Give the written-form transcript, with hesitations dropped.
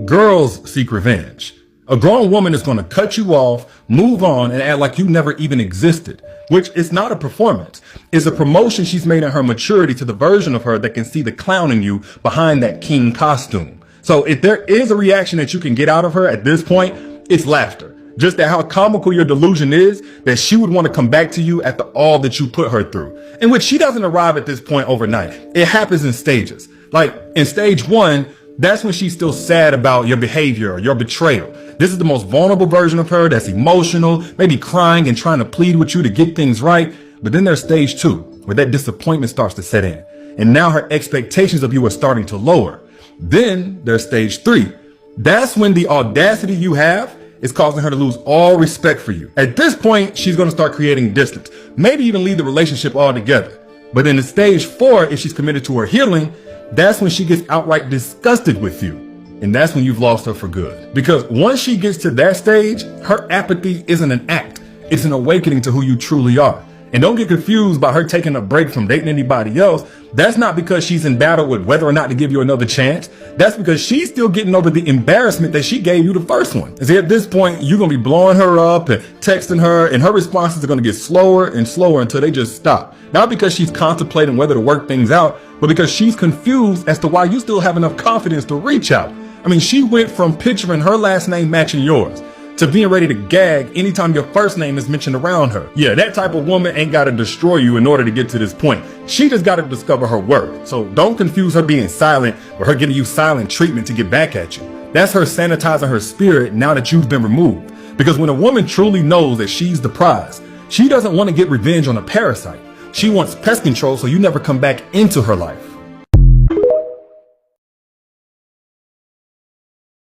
Girls seek revenge. A grown woman is going to cut you off, move on, and act like you never even existed, which is not a performance. It's a promotion she's made in her maturity to the version of her that can see the clown in you behind that king costume. So if there is a reaction that you can get out of her at this point, it's laughter. Just at how comical your delusion is that she would want to come back to you after all that you put her through. In which she doesn't arrive at this point overnight. It happens in stages. Like in stage 1, that's when she's still sad about your behavior or your betrayal. This is the most vulnerable version of her that's emotional, maybe crying and trying to plead with you to get things right. But then there's stage 2, where that disappointment starts to set in. And now her expectations of you are starting to lower. Then there's stage 3. That's when the audacity you have is causing her to lose all respect for you. At this point, she's going to start creating distance, maybe even leave the relationship altogether. But then in stage 4, if she's committed to her healing, that's when she gets outright disgusted with you. And that's when you've lost her for good. Because once she gets to that stage, her apathy isn't an act. It's an awakening to who you truly are. And don't get confused by her taking a break from dating anybody else. That's not because she's in battle with whether or not to give you another chance. That's because she's still getting over the embarrassment that she gave you the first one. And see, at this point, you're going to be blowing her up and texting her, and her responses are going to get slower and slower until they just stop. Not because she's contemplating whether to work things out, but because she's confused as to why you still have enough confidence to reach out. I mean, she went from picturing her last name matching yours to being ready to gag anytime your first name is mentioned around her. Yeah, that type of woman ain't got to destroy you in order to get to this point. She just got to discover her worth. So don't confuse her being silent with her giving you silent treatment to get back at you. That's her sanitizing her spirit now that you've been removed. Because when a woman truly knows that she's the prize, she doesn't want to get revenge on a parasite. She wants pest control so you never come back into her life.